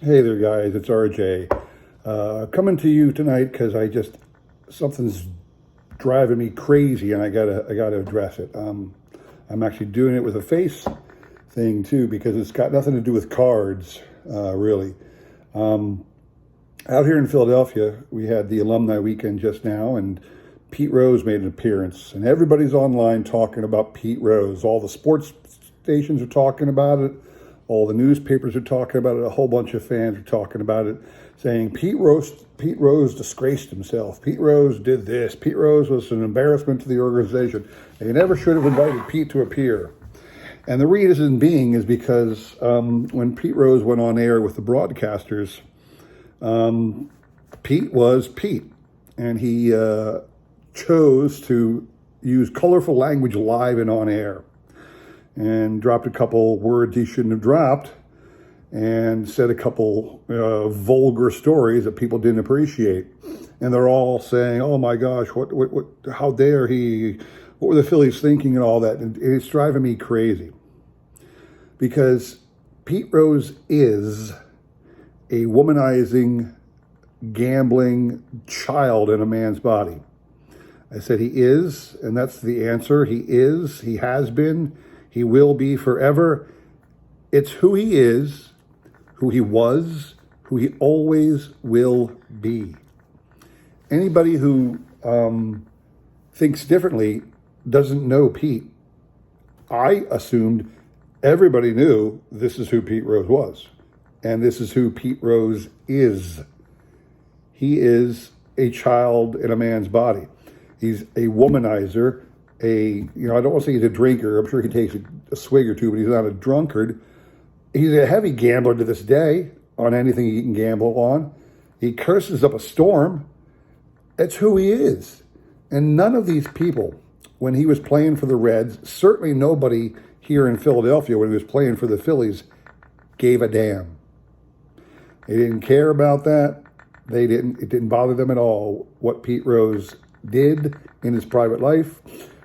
Hey there, guys. It's RJ. Coming to you tonight because something's driving me crazy, and I gotta address it. I'm actually doing it with a face thing too because it's got nothing to do with cards, really. Um, Out here in Philadelphia, we had the alumni weekend just now, and Pete Rose made an appearance, and everybody's online talking about Pete Rose. All the sports stations are talking about it. All the newspapers are talking about it. A whole bunch of fans are talking about it, saying Pete Rose disgraced himself. Pete Rose did this. Pete Rose was an embarrassment to the organization. They never should have invited Pete to appear. And the reason being is because when Pete Rose went on air with the broadcasters, Pete was Pete, and he chose to use colorful language live and on air, and dropped a couple words he shouldn't have dropped, and said a couple vulgar stories that people didn't appreciate. And they're all saying, "Oh my gosh, what, how dare he? What were the Phillies thinking?" and all that. And it's driving me crazy because Pete Rose is a womanizing, gambling child in a man's body. I said he is, and that's the answer. He is, he has been, he will be forever. It's who he is, who he was, who he always will be. Anybody who thinks differently doesn't know Pete. I assumed everybody knew this is who Pete Rose was. And this is who Pete Rose is. He is a child in a man's body. He's a womanizer, I don't want to say he's a drinker. I'm sure he takes a swig or two, but he's not a drunkard. He's a heavy gambler to this day on anything he can gamble on. He curses up a storm. That's who he is. And none of these people, when he was playing for the Reds, certainly nobody here in Philadelphia when he was playing for the Phillies, gave a damn. They didn't care about that. It didn't bother them at all what Pete Rose did in his private life,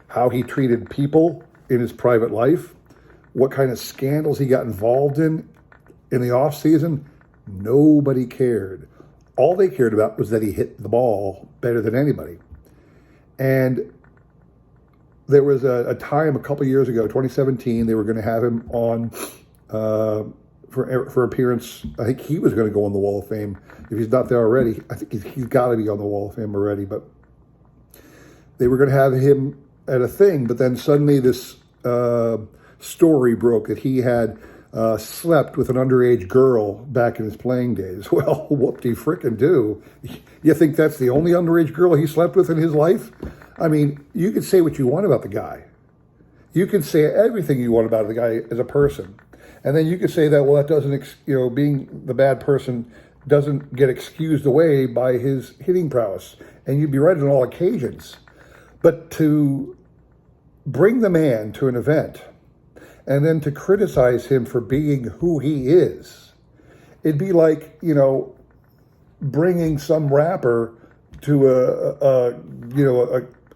how he treated people in his private life, what kind of scandals he got involved in the off season. Nobody cared. All they cared about was that he hit the ball better than anybody. And there was a time a couple years ago, 2017, they were going to have him on for appearance. I think he was going to go on the Wall of Fame. If he's not there already, I think he's got to be on the Wall of Fame already. But they were going to have him at a thing, but then suddenly this story broke that he had slept with an underage girl back in his playing days. Well, whoop-de-frickin' do. You think that's the only underage girl he slept with in his life? I mean, you can say what you want about the guy. You can say everything you want about the guy as a person. And then you could say that, well, that doesn't, being the bad person doesn't get excused away by his hitting prowess. And you'd be right on all occasions. But to bring the man to an event and then to criticize him for being who he is, it'd be like, bringing some rapper to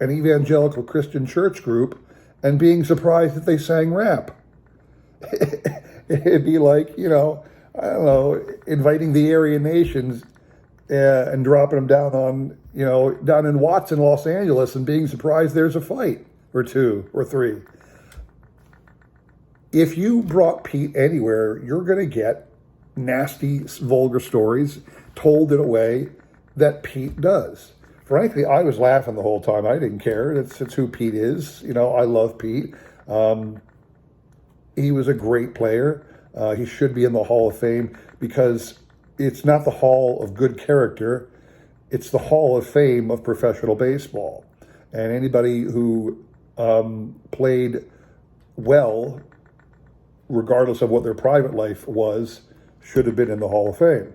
an evangelical Christian church group and being surprised that they sang rap. It'd be like, I don't know, inviting the Aryan nations and dropping them down in Watson, Los Angeles, and being surprised there's a fight or two or three. If you brought Pete anywhere, you're going to get nasty, vulgar stories told in a way that Pete does. Frankly, I was laughing the whole time. I didn't care. It's who Pete is. I love Pete. He was a great player. He should be in the Hall of Fame because it's not the Hall of Good Character. It's the Hall of Fame of professional baseball. And anybody who played well, regardless of what their private life was, should have been in the Hall of Fame.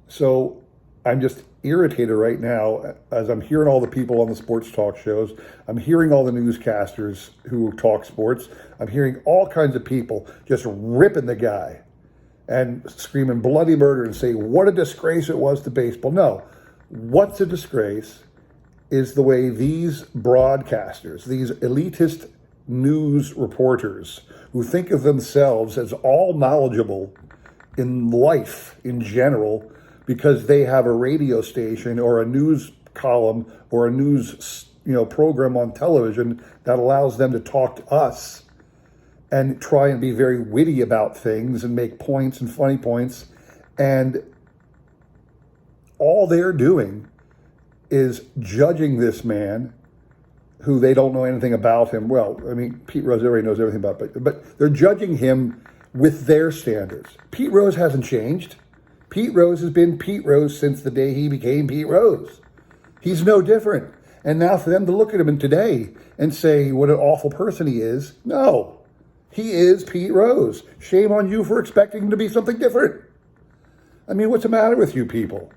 So I'm just irritated right now as I'm hearing all the people on the sports talk shows. I'm hearing all the newscasters who talk sports. I'm hearing all kinds of people just ripping the guy and screaming bloody murder and say what a disgrace it was to baseball. No, what's a disgrace is the way these broadcasters, these elitist news reporters who think of themselves as all knowledgeable in life in general because they have a radio station or a news column or a news program on television that allows them to talk to us and try and be very witty about things and make points and funny points. And all they're doing is judging this man who they don't know anything about him. Well, I mean, Pete Rose, everybody knows everything about, but they're judging him with their standards. Pete Rose hasn't changed. Pete Rose has been Pete Rose since the day he became Pete Rose. He's no different. And now for them to look at him today and say what an awful person he is, no. He is Pete Rose. Shame on you for expecting him to be something different. I mean, what's the matter with you people?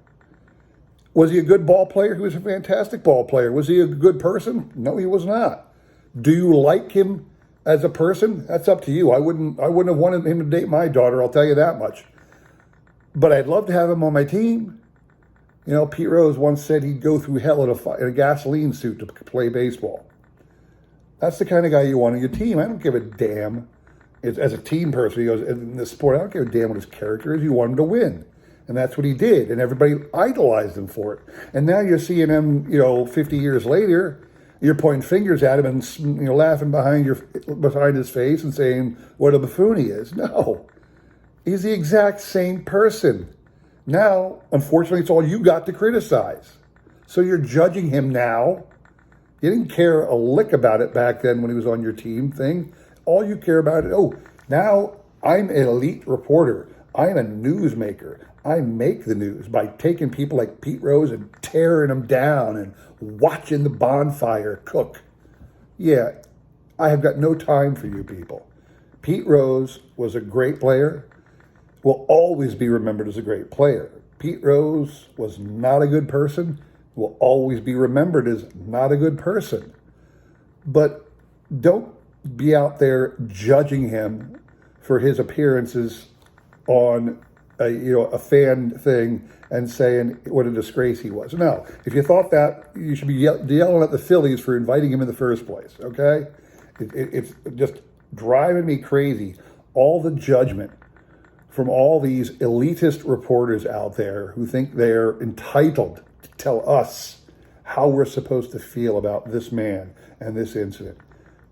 Was he a good ball player? He was a fantastic ball player. Was he a good person? No, he was not. Do you like him as a person? That's up to you. I wouldn't have wanted him to date my daughter, I'll tell you that much. But I'd love to have him on my team. Pete Rose once said he'd go through hell in a gasoline suit to play baseball. That's the kind of guy you want on your team. I don't give a damn. As a team person, he goes, in this sport, I don't give a damn what his character is. You want him to win. And that's what he did. And everybody idolized him for it. And now you're seeing him, 50 years later, you're pointing fingers at him and laughing behind his face and saying what a buffoon he is. No. He's the exact same person. Now, unfortunately, it's all you got to criticize. So you're judging him now. You didn't care a lick about it back then when he was on your team thing. All you care about is, now I'm an elite reporter. I'm a newsmaker. I make the news by taking people like Pete Rose and tearing them down and watching the bonfire cook. Yeah, I have got no time for you people. Pete Rose was a great player, will always be remembered as a great player. Pete Rose was not a good person, will always be remembered as not a good person. But don't be out there judging him for his appearances on a fan thing and saying what a disgrace he was. No, if you thought that, you should be yelling at the Phillies for inviting him in the first place, okay? It's just driving me crazy. All the judgment from all these elitist reporters out there who think they're entitled to tell us how we're supposed to feel about this man and this incident.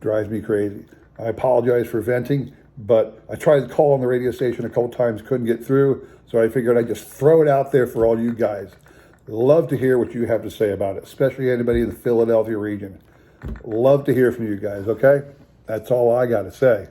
Drives me crazy. I apologize for venting, but I tried to call on the radio station a couple times, couldn't get through, so I figured I'd just throw it out there for all you guys. Love to hear what you have to say about it, especially anybody in the Philadelphia region. Love to hear from you guys, okay? That's all I got to say.